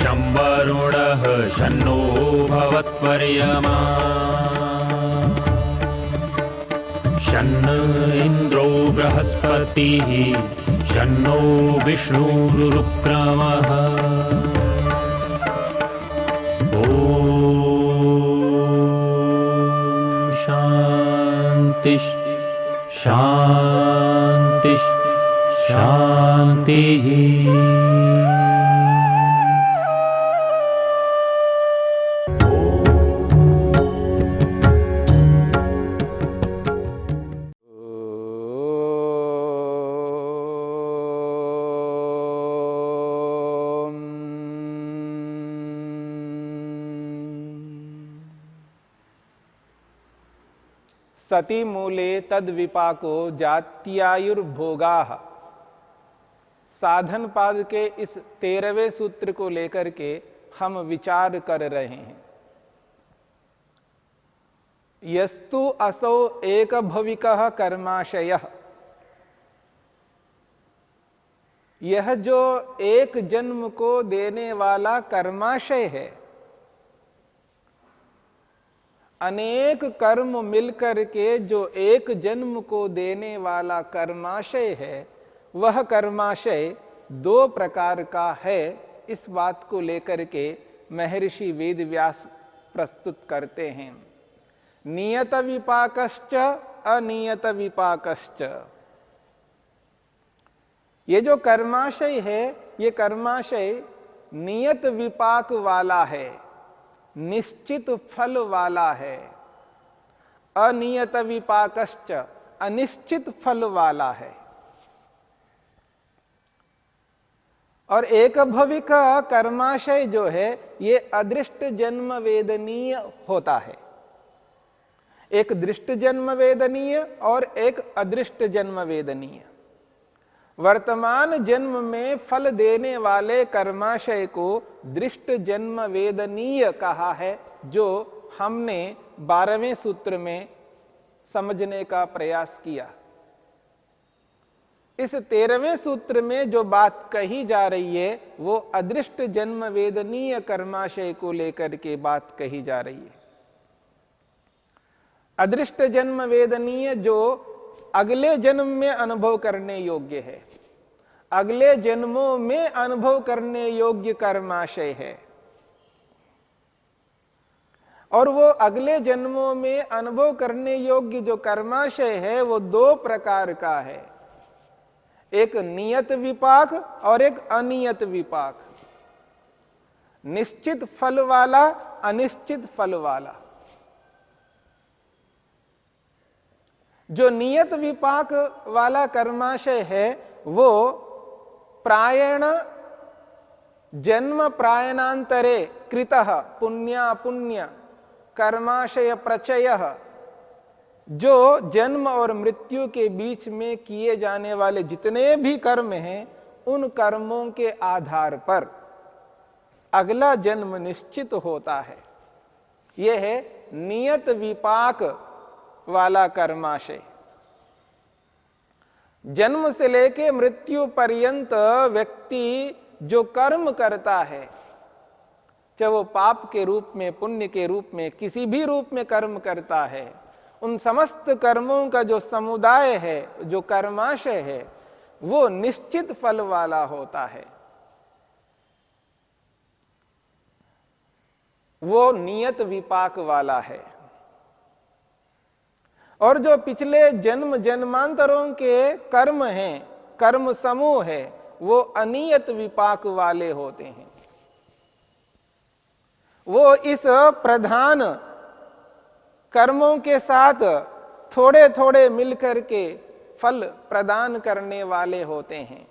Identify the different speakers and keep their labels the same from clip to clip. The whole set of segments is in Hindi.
Speaker 1: शं वरुणः शन्नो भवत्वर्यमा शन्न इन्द्रो बृहस्पतिः शन्नो विष्णुरुक्रमः ॐ शान्ति शान्ति शान्तिः।
Speaker 2: सति मूले तद विपाको जात्यायुर्भोगाः। साधन पाद के इस 13वें सूत्र को लेकर के हम विचार कर रहे हैं। यस्तु असौ एक भविकः कर्माशयः। यह जो एक जन्म को देने वाला कर्माशय है, अनेक कर्म मिलकर के जो एक जन्म को देने वाला कर्माशय है, वह कर्माशय 2 प्रकार का है। इस बात को लेकर के महर्षि वेदव्यास प्रस्तुत करते हैं। नियत विपाकश्च अनियत विपाकश्च। ये जो कर्माशय है, ये कर्माशय नियत विपाक वाला है, निश्चित फल वाला है। अनियत विपाकश्च अनिश्चित फल वाला है। और एक भविक कर्माशय जो है, ये अदृष्ट जन्म वेदनीय होता है। एक दृष्ट जन्म वेदनीय और एक अदृष्ट जन्म वेदनीय। वर्तमान जन्म में फल देने वाले कर्माशय को दृष्ट जन्म वेदनीय कहा है, जो हमने 12वें सूत्र में समझने का प्रयास किया। इस 13वें सूत्र में जो बात कही जा रही है, वो अदृष्ट जन्म वेदनीय कर्माशय को लेकर के बात कही जा रही है। अदृष्ट जन्म वेदनीय जो अगले जन्म में अनुभव करने योग्य है, अगले जन्मों में अनुभव करने योग्य कर्माशय है। और वो अगले जन्मों में अनुभव करने योग्य जो कर्माशय है, वो 2 प्रकार का है। एक नियत विपाक और एक अनियत विपाक। निश्चित फल वाला, अनिश्चित फल वाला। जो नियत विपाक वाला कर्माशय है, वो प्रायण जन्म प्रायणांतरे कृतः पुण्यापुण्य कर्माशय प्रचयः। जो जन्म और मृत्यु के बीच में किए जाने वाले जितने भी कर्म हैं, उन कर्मों के आधार पर अगला जन्म निश्चित होता है। यह है नियत विपाक वाला कर्माशय। जन्म से लेकर मृत्यु पर्यंत व्यक्ति जो कर्म करता है, चाहे वो पाप के रूप में, पुण्य के रूप में, किसी भी रूप में कर्म करता है, उन समस्त कर्मों का जो समुदाय है, जो कर्माशय है, वो निश्चित फल वाला होता है। वो नियत विपाक वाला है। और जो पिछले जन्म जन्मांतरों के कर्म हैं, कर्म समूह है, वो अनियत विपाक वाले होते हैं। वो इस प्रधान कर्मों के साथ थोड़े थोड़े मिलकर के फल प्रदान करने वाले होते हैं।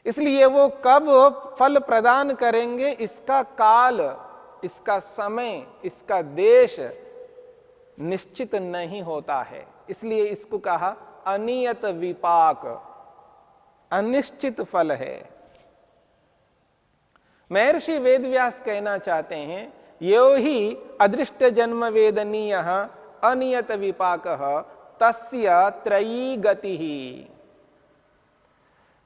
Speaker 2: इसलिए वो कब फल प्रदान करेंगे, इसका काल, इसका समय, इसका देश निश्चित नहीं होता है। इसलिए इसको कहा अनियत विपाक, अनिश्चित फल है। महर्षि वेदव्यास कहना चाहते हैं, यो ही अदृष्ट जन्म वेदनीयः अनियत विपाकः तस्य त्रयी गतिः।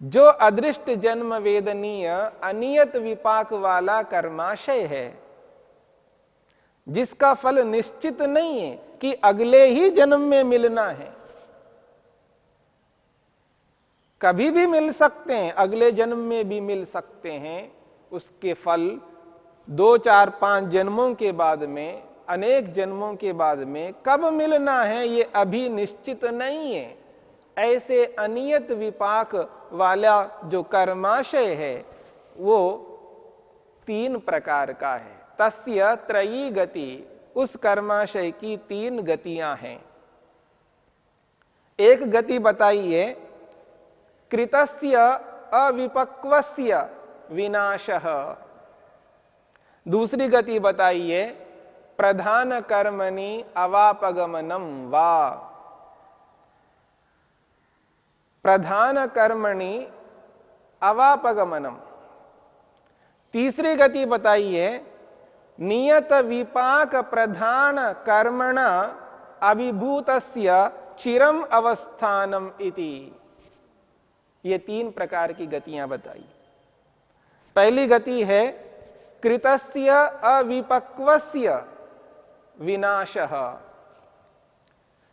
Speaker 2: जो अदृष्ट जन्म वेदनीय अनियत विपाक वाला कर्माशय है, जिसका फल निश्चित नहीं है कि अगले ही जन्म में मिलना है, कभी भी मिल सकते हैं, अगले जन्म में भी मिल सकते हैं, उसके फल 2, 4, 5 जन्मों के बाद में, अनेक जन्मों के बाद में कब मिलना है ये अभी निश्चित नहीं है। ऐसे अनियत विपाक वाला जो कर्माशय है वो 3 प्रकार का है। तस्य त्रयी गति, उस कर्माशय की 3 गतियां हैं। एक गति बताइए, कृतस्य अविपक्वस्य विनाशः। दूसरी गति बताइए, प्रधान कर्मणि अवापगमनम वा। प्रधान कर्मणि अवापगमनम। तीसरी गति बताइए, नियत विपाक प्रधान कर्मण अभिभूतस्य चिरम अवस्थानम इति। ये 3 प्रकार की गतियां बताई। पहली गति है कृतस्य अविपक्वस्य विनाशः।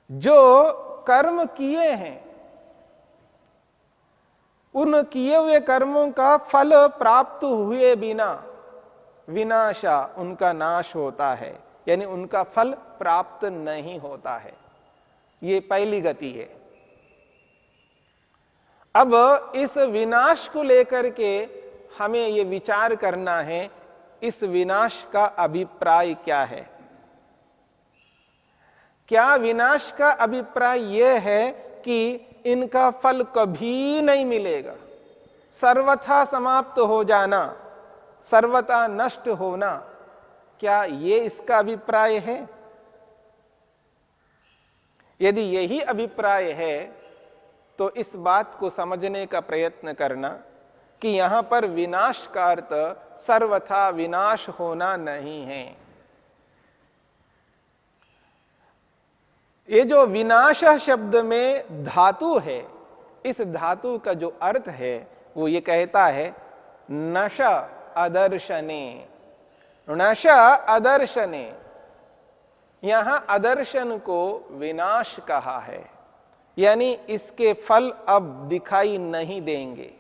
Speaker 2: जो कर्म किए हैं उन किए हुए कर्मों का फल प्राप्त हुए बिना विनाशा, उनका नाश होता है, यानी उनका फल प्राप्त नहीं होता है। ये पहली गति है। अब इस विनाश को लेकर के हमें ये विचार करना है, इस विनाश का अभिप्राय क्या है। क्या विनाश का अभिप्राय यह है कि इनका फल कभी नहीं मिलेगा, सर्वथा समाप्त हो जाना, सर्वथा नष्ट होना, क्या ये इसका अभिप्राय है? यदि यही अभिप्राय है तो इस बात को समझने का प्रयत्न करना कि यहां पर विनाश का अर्थ सर्वथा विनाश होना नहीं है। ये जो विनाश शब्द में धातु है, इस धातु का जो अर्थ है वो ये कहता है नश अदर्शने। नश अदर्शने, यहां अदर्शन को विनाश कहा है, यानी इसके फल अब दिखाई नहीं देंगे,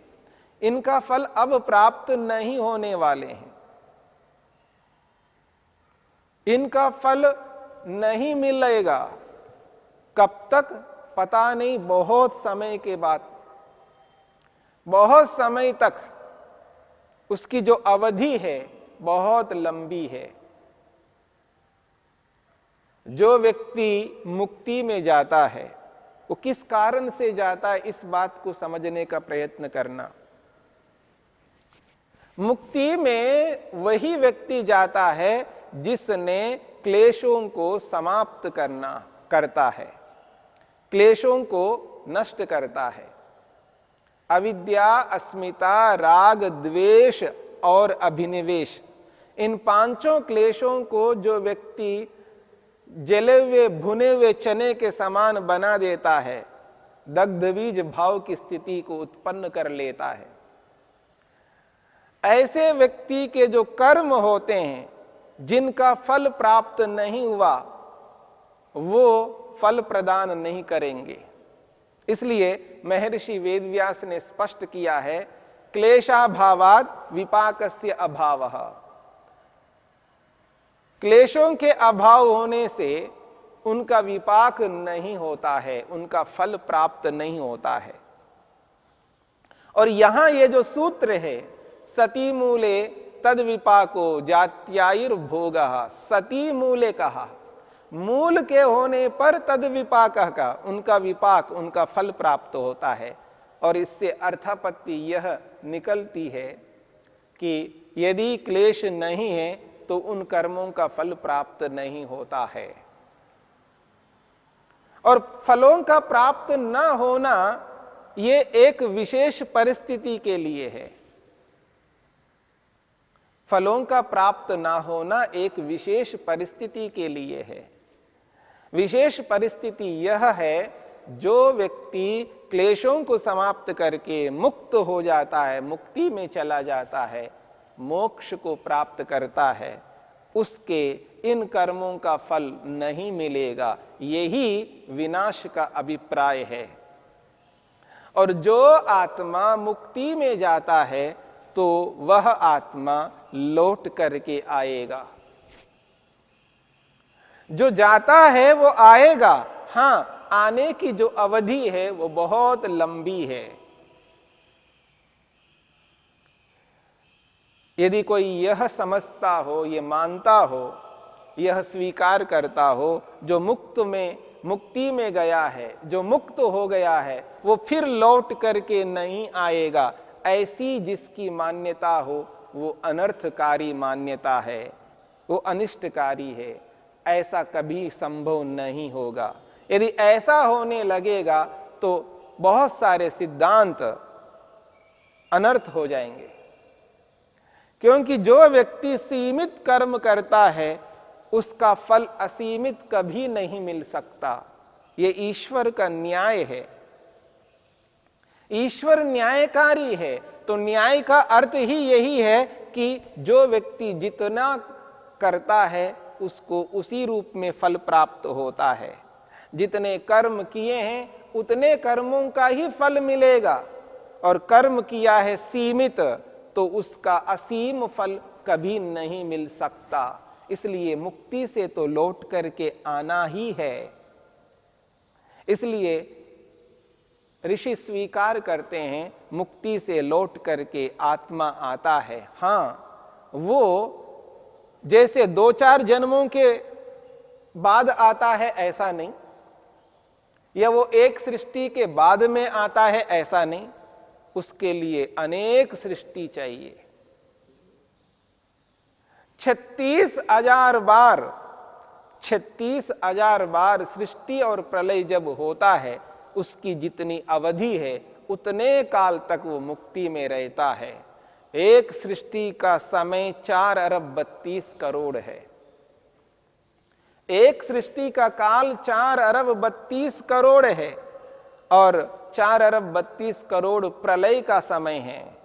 Speaker 2: इनका फल अब प्राप्त नहीं होने वाले हैं, इनका फल नहीं मिलेगा। कब तक पता नहीं, बहुत समय के बाद, बहुत समय तक उसकी जो अवधि है बहुत लंबी है। जो व्यक्ति मुक्ति में जाता है वो किस कारण से जाता है, इस बात को समझने का प्रयत्न करना। मुक्ति में वही व्यक्ति जाता है जिसने क्लेशों को समाप्त करता है, क्लेशों को नष्ट करता है। अविद्या, अस्मिता, राग, द्वेष और अभिनिवेश, इन 5 क्लेशों को जो व्यक्ति जले हुए भुने हुए चने के समान बना देता है, दग्ध बीज भाव की स्थिति को उत्पन्न कर लेता है। ऐसे व्यक्ति के जो कर्म होते हैं, जिनका फल प्राप्त नहीं हुआ, वो फल प्रदान नहीं करेंगे। इसलिए महर्षि वेदव्यास ने स्पष्ट किया है, क्लेशाभावात् विपाकस्य अभावः। क्लेशों के अभाव होने से उनका विपाक नहीं होता है, उनका फल प्राप्त नहीं होता है। और यहां ये जो सूत्र है, सती मूले तद विपाको जात्यायुर्भोगः, सती मूले कहा, मूल के होने पर तद विपाक का, उनका विपाक, उनका फल प्राप्त होता है। और इससे अर्थापत्ति यह निकलती है कि यदि क्लेश नहीं है तो उन कर्मों का फल प्राप्त नहीं होता है। और फलों का प्राप्त न होना ये एक विशेष परिस्थिति के लिए है। फलों का प्राप्त ना होना एक विशेष परिस्थिति के लिए है। विशेष परिस्थिति यह है जो व्यक्ति क्लेशों को समाप्त करके मुक्त हो जाता है, मुक्ति में चला जाता है, मोक्ष को प्राप्त करता है, उसके इन कर्मों का फल नहीं मिलेगा। यही विनाश का अभिप्राय है। और जो आत्मा मुक्ति में जाता है तो वह आत्मा लौट करके आएगा। जो जाता है वो आएगा, हां, आने की जो अवधि है वो बहुत लंबी है। यदि कोई यह समझता हो, ये मानता हो, यह स्वीकार करता हो, जो मुक्ति में गया है, जो मुक्त हो गया है, वो फिर लौट करके नहीं आएगा, ऐसी जिसकी मान्यता हो वो अनर्थकारी मान्यता है, वो अनिष्टकारी है। ऐसा कभी संभव नहीं होगा। यदि ऐसा होने लगेगा तो बहुत सारे सिद्धांत अनर्थ हो जाएंगे। क्योंकि जो व्यक्ति सीमित कर्म करता है उसका फल असीमित कभी नहीं मिल सकता। ये ईश्वर का न्याय है। ईश्वर न्यायकारी है, तो न्याय का अर्थ ही यही है कि जो व्यक्ति जितना करता है उसको उसी रूप में फल प्राप्त होता है। जितने कर्म किए हैं उतने कर्मों का ही फल मिलेगा, और कर्म किया है सीमित तो उसका असीम फल कभी नहीं मिल सकता। इसलिए मुक्ति से तो लौट करके आना ही है। इसलिए ऋषि स्वीकार करते हैं मुक्ति से लौट करके आत्मा आता है। हां, वो जैसे 2-4 जन्मों के बाद आता है ऐसा नहीं, या वो एक सृष्टि के बाद में आता है ऐसा नहीं, उसके लिए अनेक सृष्टि चाहिए। 36,000 बार सृष्टि और प्रलय जब होता है, उसकी जितनी अवधि है उतने काल तक वो मुक्ति में रहता है। एक सृष्टि का समय 4 अरब 32 करोड़ है। एक सृष्टि का काल 4 अरब 32 करोड़ है, और 4 अरब 32 करोड़ प्रलय का समय है।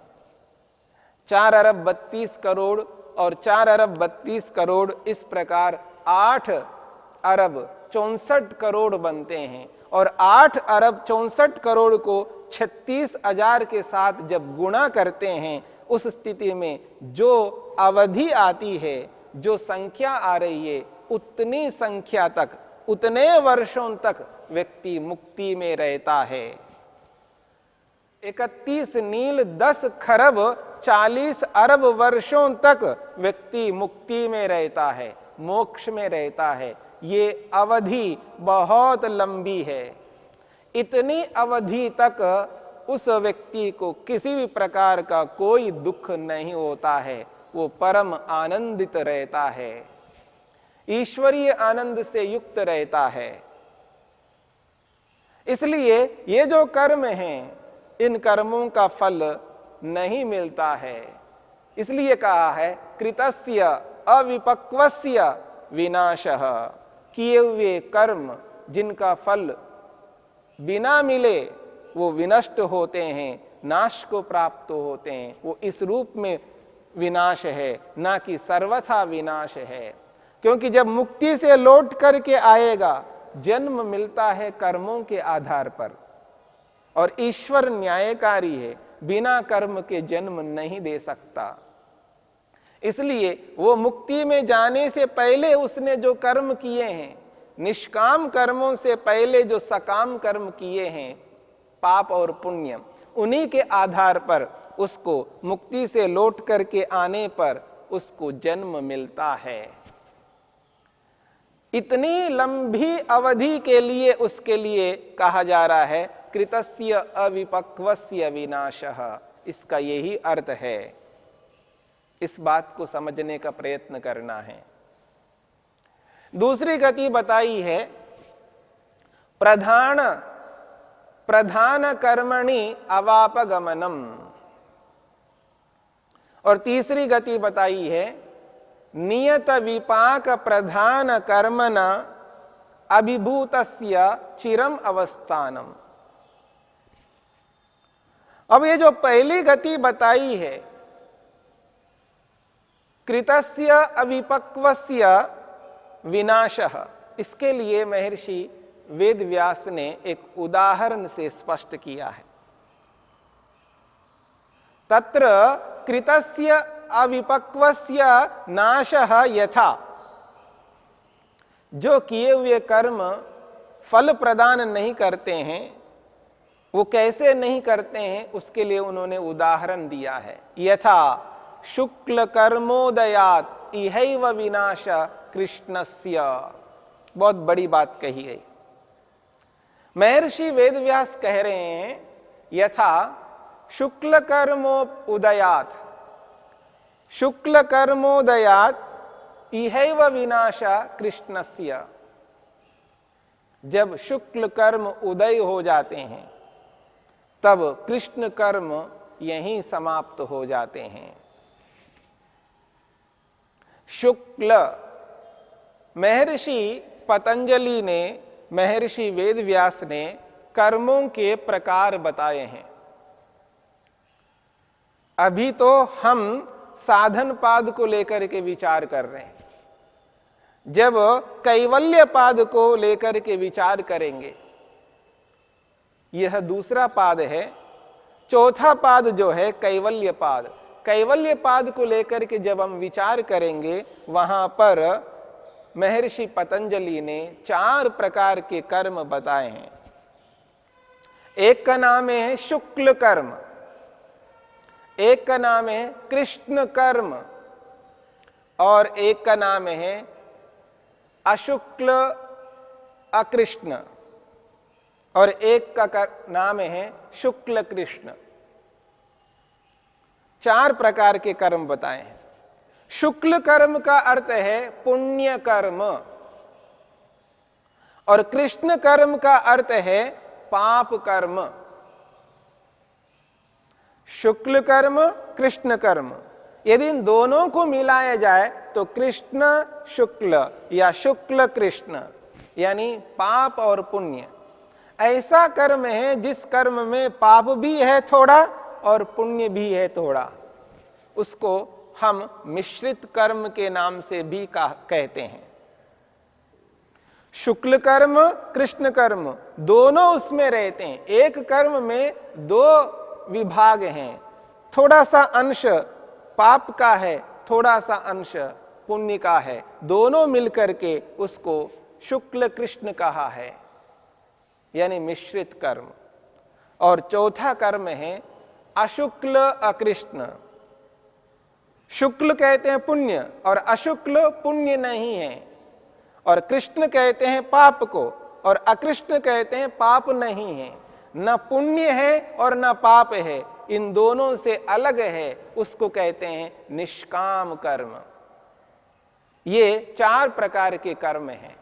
Speaker 2: 4 अरब 32 करोड़ और 4 अरब 32 करोड़ इस प्रकार 8 अरब 64 करोड़ बनते हैं। और 8 अरब 64 करोड़ को 36,000 के साथ जब गुणा करते हैं, उस स्थिति में जो अवधि आती है, जो संख्या आ रही है, उतनी संख्या तक, उतने वर्षों तक व्यक्ति मुक्ति में रहता है। 31 नील 10 खरब 40 अरब वर्षों तक व्यक्ति मुक्ति में रहता है, मोक्ष में रहता है। ये अवधि बहुत लंबी है। इतनी अवधि तक उस व्यक्ति को किसी भी प्रकार का कोई दुख नहीं होता है, वो परम आनंदित रहता है, ईश्वरीय आनंद से युक्त रहता है। इसलिए ये जो कर्म हैं, इन कर्मों का फल नहीं मिलता है। इसलिए कहा है कृतस्य अविपक्वस्य विनाशः। किए हुए कर्म जिनका फल बिना मिले वो विनष्ट होते हैं, नाश को प्राप्त होते हैं, वो इस रूप में विनाश है, ना कि सर्वथा विनाश है। क्योंकि जब मुक्ति से लौट करके आएगा, जन्म मिलता है कर्मों के आधार पर, और ईश्वर न्यायकारी है, बिना कर्म के जन्म नहीं दे सकता। इसलिए वो मुक्ति में जाने से पहले उसने जो कर्म किए हैं, निष्काम कर्मों से पहले जो सकाम कर्म किए हैं, पाप और पुण्य, उन्हीं के आधार पर उसको मुक्ति से लौट करके आने पर उसको जन्म मिलता है। इतनी लंबी अवधि के लिए उसके लिए कहा जा रहा है कृतस्य अविपक्वस्य विनाशः। इसका यही अर्थ है। इस बात को समझने का प्रयत्न करना है। दूसरी गति बताई है प्रधान कर्मणि अवापगमनम, और तीसरी गति बताई है नियत विपाक प्रधान कर्मणा अभिभूतस्य चिरम अवस्थानम। अब ये जो पहली गति बताई है, कृतस्य अविपक्वस्य विनाशः, इसके लिए महर्षि वेद व्यास ने एक उदाहरण से स्पष्ट किया है। तत्र कृतस्य अविपक्वस्य नाशः यथा, जो किए हुए कर्म फल प्रदान नहीं करते हैं, वो कैसे नहीं करते हैं, उसके लिए उन्होंने उदाहरण दिया है। यथा शुक्ल कर्मोदयात इहैव विनाश कृष्णस्य। बहुत बड़ी बात कही गई। महर्षि वेदव्यास कह रहे हैं, यथा शुक्ल कर्मो उदयात, शुक्ल कर्मोदयात इहैव विनाश कृष्णस्य। जब शुक्ल कर्म उदय हो जाते हैं, तब कृष्ण कर्म यहीं समाप्त हो जाते हैं। शुक्ल, महर्षि पतंजलि ने, महर्षि वेदव्यास ने कर्मों के प्रकार बताए हैं। अभी तो हम साधन पाद को लेकर के विचार कर रहे हैं। जब कैवल्य पाद को लेकर के विचार करेंगे, यह दूसरा पाद है। चौथा पाद जो है कैवल्य पाद, कैवल्य पाद को लेकर के जब हम विचार करेंगे, वहां पर महर्षि पतंजलि ने 4 प्रकार के कर्म बताए हैं। एक का नाम है शुक्ल कर्म, एक का नाम है कृष्ण कर्म, और एक का नाम है अशुक्ल अकृष्ण, और एक का नाम है शुक्ल कृष्ण। 4 प्रकार के कर्म बताए हैं। शुक्ल कर्म का अर्थ है पुण्य कर्म, और कृष्ण कर्म का अर्थ है पाप कर्म। शुक्ल कर्म, कृष्ण कर्म, यदि इन दोनों को मिलाया जाए तो कृष्ण शुक्ल या शुक्ल कृष्ण, यानी पाप और पुण्य। ऐसा कर्म है जिस कर्म में पाप भी है थोड़ा और पुण्य भी है थोड़ा, उसको हम मिश्रित कर्म के नाम से भी कहते हैं। शुक्ल कर्म, कृष्ण कर्म दोनों उसमें रहते हैं। एक कर्म में 2 विभाग हैं, थोड़ा सा अंश पाप का है, थोड़ा सा अंश पुण्य का है, दोनों मिलकर के उसको शुक्ल कृष्ण कहा है, यानी मिश्रित कर्म। और चौथा कर्म है अशुक्ल अकृष्ण। शुक्ल कहते हैं पुण्य और अशुक्ल पुण्य नहीं है, और कृष्ण कहते हैं पाप को और अकृष्ण कहते हैं पाप नहीं है। न पुण्य है और न पाप है, इन दोनों से अलग है, उसको कहते हैं निष्काम कर्म। ये 4 प्रकार के कर्म हैं।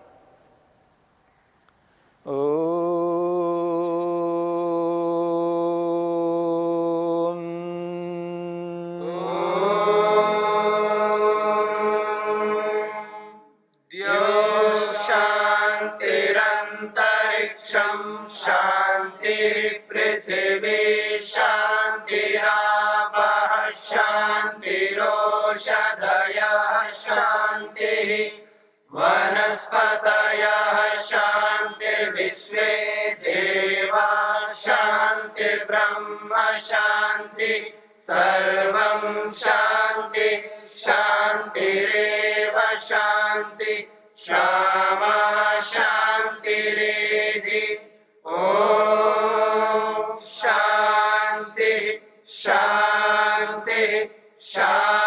Speaker 3: पृथिवी शान्तिरापः शान्तिरोषधयः शान्तिः वनस्पतयः शान्तिर्विश्वे देवा शान्तिर्ब्रह्म शान्ति सर्वं शान्ति शान्तिरेव शान्ति क्षमा शान्तिरेधि। शांति शांति शांति।